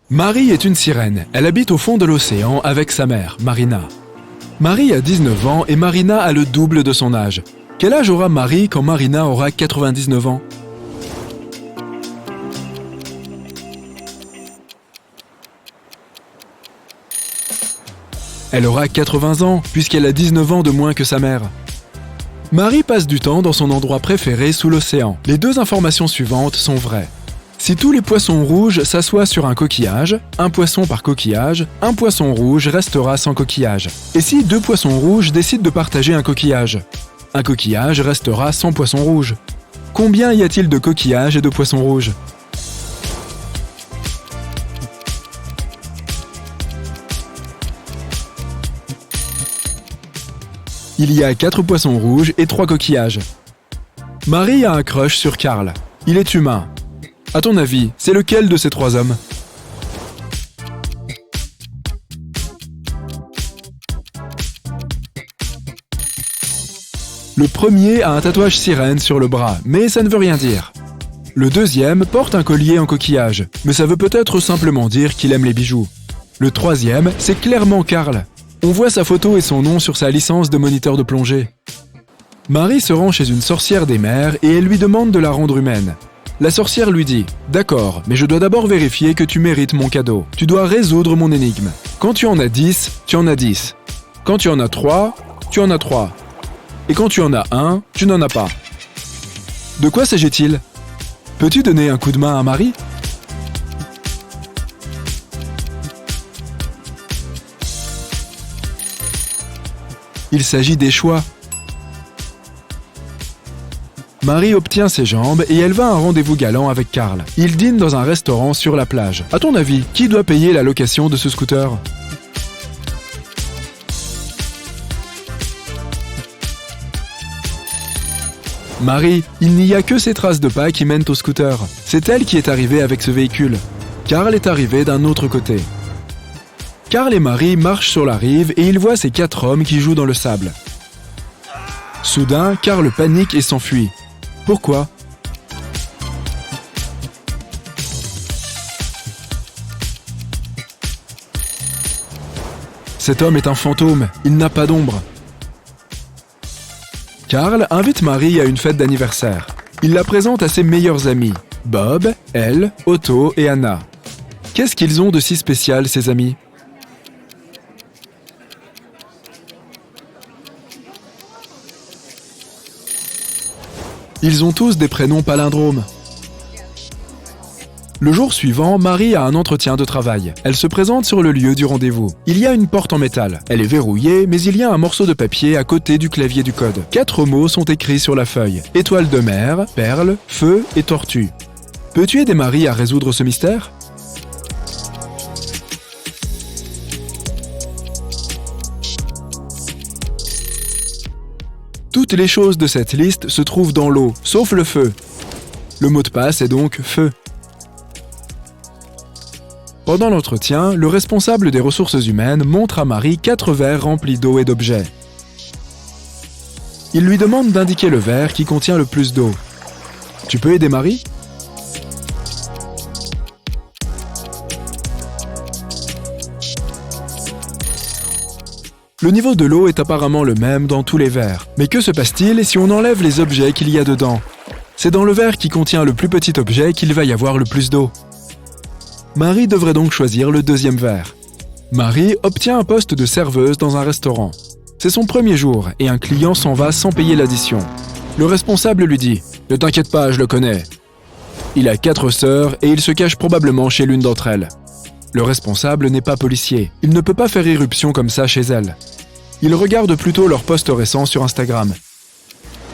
Marie est une sirène. Elle habite au fond de l'océan avec sa mère, Marina. Marie a 19 ans et Marina a le double de son âge. Quel âge aura Marie quand Marina aura 99 ans ? Elle aura 80 ans puisqu'elle a 19 ans de moins que sa mère. Marie passe du temps dans son endroit préféré sous l'océan. Les deux informations suivantes sont vraies. Si tous les poissons rouges s'assoient sur un coquillage, un poisson par coquillage, un poisson rouge restera sans coquillage. Et si deux poissons rouges décident de partager un coquillage restera sans poisson rouge. Combien y a-t-il de coquillages et de poissons rouges ? Il y a 4 poissons rouges et 3 coquillages. Marie a un crush sur Karl. Il est humain. À ton avis, c'est lequel de ces 3 hommes ? Le premier a un tatouage sirène sur le bras, mais ça ne veut rien dire. Le deuxième porte un collier en coquillage, mais ça veut peut-être simplement dire qu'il aime les bijoux. Le troisième, c'est clairement Karl. On voit sa photo et son nom sur sa licence de moniteur de plongée. Marie se rend chez une sorcière des mers et elle lui demande de la rendre humaine. La sorcière lui dit « D'accord, mais je dois d'abord vérifier que tu mérites mon cadeau. Tu dois résoudre mon énigme. Quand tu en as 10, tu en as 10. Quand tu en as 3, tu en as 3. Et quand tu en as 1, tu n'en as pas. » De quoi s'agit-il ? Peux-tu donner un coup de main à Marie ? Il s'agit des choix. Marie obtient ses jambes et elle va à un rendez-vous galant avec Karl. Ils dînent dans un restaurant sur la plage. À ton avis, qui doit payer la location de ce scooter ? Marie, il n'y a que ces traces de pas qui mènent au scooter. C'est elle qui est arrivée avec ce véhicule. Karl est arrivé d'un autre côté. Karl et Marie marchent sur la rive et ils voient ces 4 hommes qui jouent dans le sable. Soudain, Karl panique et s'enfuit. Pourquoi ? Cet homme est un fantôme, il n'a pas d'ombre. Karl invite Marie à une fête d'anniversaire. Il la présente à ses meilleurs amis, Bob, Elle, Otto et Anna. Qu'est-ce qu'ils ont de si spécial, ces amis ? Ils ont tous des prénoms palindromes. Le jour suivant, Marie a un entretien de travail. Elle se présente sur le lieu du rendez-vous. Il y a une porte en métal. Elle est verrouillée, mais il y a un morceau de papier à côté du clavier du code. 4 mots sont écrits sur la feuille. Étoile de mer, perle, feu et tortue. Peux-tu aider Marie à résoudre ce mystère ? Toutes les choses de cette liste se trouvent dans l'eau, sauf le feu. Le mot de passe est donc feu. Pendant l'entretien, le responsable des ressources humaines montre à Marie 4 verres remplis d'eau et d'objets. Il lui demande d'indiquer le verre qui contient le plus d'eau. Tu peux aider Marie ? Le niveau de l'eau est apparemment le même dans tous les verres. Mais que se passe-t-il si on enlève les objets qu'il y a dedans ? C'est dans le verre qui contient le plus petit objet qu'il va y avoir le plus d'eau. Marie devrait donc choisir le deuxième verre. Marie obtient un poste de serveuse dans un restaurant. C'est son premier jour et un client s'en va sans payer l'addition. Le responsable lui dit « Ne t'inquiète pas, je le connais. » Il a 4 sœurs et il se cache probablement chez l'une d'entre elles. Le responsable n'est pas policier. Il ne peut pas faire irruption comme ça chez elles. Il regarde plutôt leur post récent sur Instagram.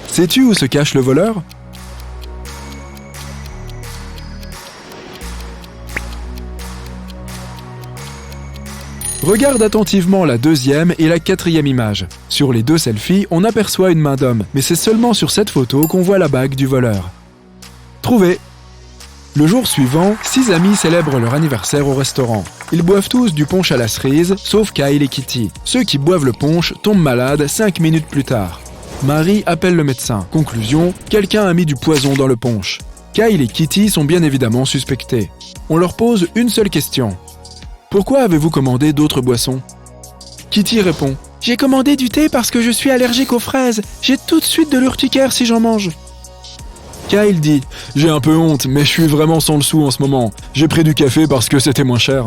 Sais-tu où se cache le voleur ? Regarde attentivement la 2e et la 4e image. Sur les 2 selfies, on aperçoit une main d'homme, mais c'est seulement sur cette photo qu'on voit la bague du voleur. Trouvé! Le jour suivant, 6 amis célèbrent leur anniversaire au restaurant. Ils boivent tous du punch à la cerise, sauf Kyle et Kitty. Ceux qui boivent le punch tombent malades 5 minutes plus tard. Marie appelle le médecin. Conclusion, quelqu'un a mis du poison dans le punch. Kyle et Kitty sont bien évidemment suspectés. On leur pose une seule question. Pourquoi avez-vous commandé d'autres boissons? Kitty répond. J'ai commandé du thé parce que je suis allergique aux fraises. J'ai tout de suite de l'urticaire si j'en mange. Kyle dit. J'ai un peu honte, mais je suis vraiment sans le sou en ce moment. J'ai pris du café parce que c'était moins cher.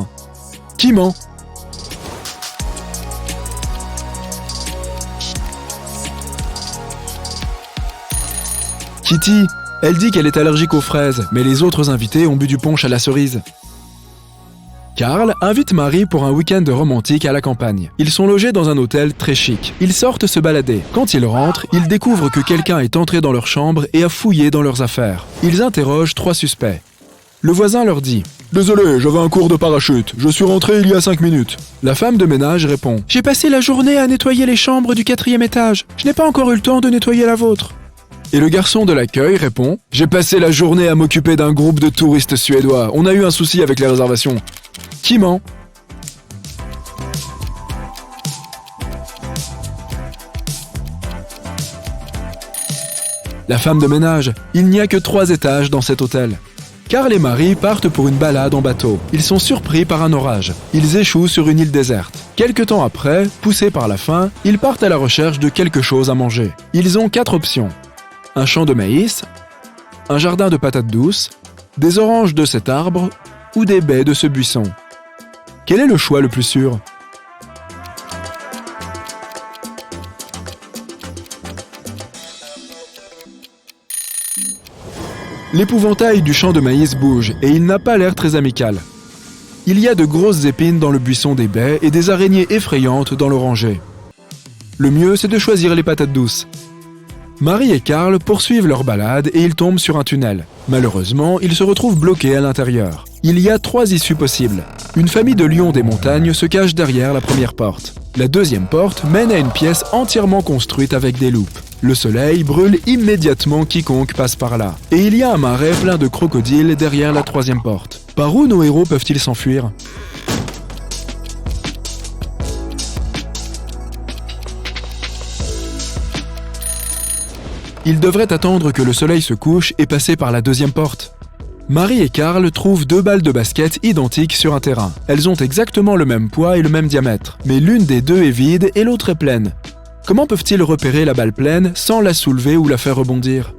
Qui ment? Kitty, elle dit qu'elle est allergique aux fraises, mais les autres invités ont bu du punch à la cerise. Carl invite Marie pour un week-end romantique à la campagne. Ils sont logés dans un hôtel très chic. Ils sortent se balader. Quand ils rentrent, ils découvrent que quelqu'un est entré dans leur chambre et a fouillé dans leurs affaires. Ils interrogent 3 suspects. Le voisin leur dit « Désolé, j'avais un cours de parachute. Je suis rentré il y a 5 minutes. » La femme de ménage répond « J'ai passé la journée à nettoyer les chambres du 4e étage. Je n'ai pas encore eu le temps de nettoyer la vôtre. » Et le garçon de l'accueil répond « J'ai passé la journée à m'occuper d'un groupe de touristes suédois. On a eu un souci avec les réservations. » Qui ment? La femme de ménage. Il n'y a que 3 étages dans cet hôtel. Carl et Marie partent pour une balade en bateau. Ils sont surpris par un orage. Ils échouent sur une île déserte. Quelque temps après, poussés par la faim, ils partent à la recherche de quelque chose à manger. Ils ont 4 options. Un champ de maïs, un jardin de patates douces, des oranges de cet arbre ou des baies de ce buisson. Quel est le choix le plus sûr? L'épouvantail du champ de maïs bouge et il n'a pas l'air très amical. Il y a de grosses épines dans le buisson des baies et des araignées effrayantes dans l'oranger. Le mieux, c'est de choisir les patates douces. Marie et Carl poursuivent leur balade et ils tombent sur un tunnel. Malheureusement, ils se retrouvent bloqués à l'intérieur. Il y a 3 issues possibles. Une famille de lions des montagnes se cache derrière la première porte. La deuxième porte mène à une pièce entièrement construite avec des loupes. Le soleil brûle immédiatement quiconque passe par là. Et il y a un marais plein de crocodiles derrière la 3e porte. Par où nos héros peuvent-ils s'enfuir? Ils devraient attendre que le soleil se couche et passer par la 2e porte. Marie et Carl trouvent 2 balles de basket identiques sur un terrain. Elles ont exactement le même poids et le même diamètre, mais l'une des 2 est vide et l'autre est pleine. Comment peuvent-ils repérer la balle pleine sans la soulever ou la faire rebondir?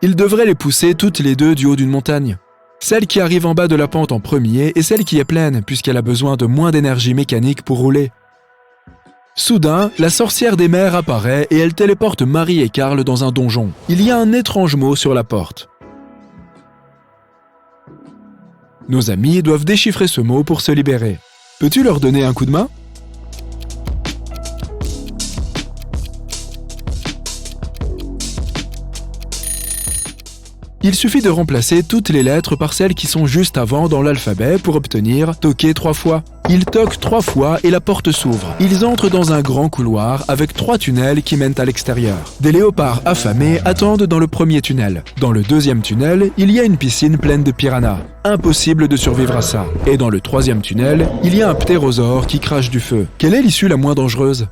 Ils devraient les pousser toutes les 2 du haut d'une montagne. Celle qui arrive en bas de la pente en premier est celle qui est pleine, puisqu'elle a besoin de moins d'énergie mécanique pour rouler. Soudain, la sorcière des mers apparaît et elle téléporte Marie et Carl dans un donjon. Il y a un étrange mot sur la porte. Nos amis doivent déchiffrer ce mot pour se libérer. Peux-tu leur donner un coup de main? Il suffit de remplacer toutes les lettres par celles qui sont juste avant dans l'alphabet pour obtenir « toquer 3 fois ». Ils toquent 3 fois et la porte s'ouvre. Ils entrent dans un grand couloir avec 3 tunnels qui mènent à l'extérieur. Des léopards affamés attendent dans le premier tunnel. Dans le 2e tunnel, il y a une piscine pleine de piranhas. Impossible de survivre à ça. Et dans le 3e tunnel, il y a un ptérosaure qui crache du feu. Quelle est l'issue la moins dangereuse?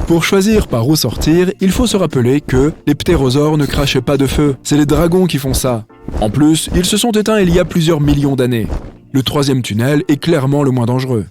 Pour choisir par où sortir, il faut se rappeler que les ptérosaures ne crachent pas de feu, c'est les dragons qui font ça. En plus, ils se sont éteints il y a plusieurs millions d'années. Le 3e tunnel est clairement le moins dangereux.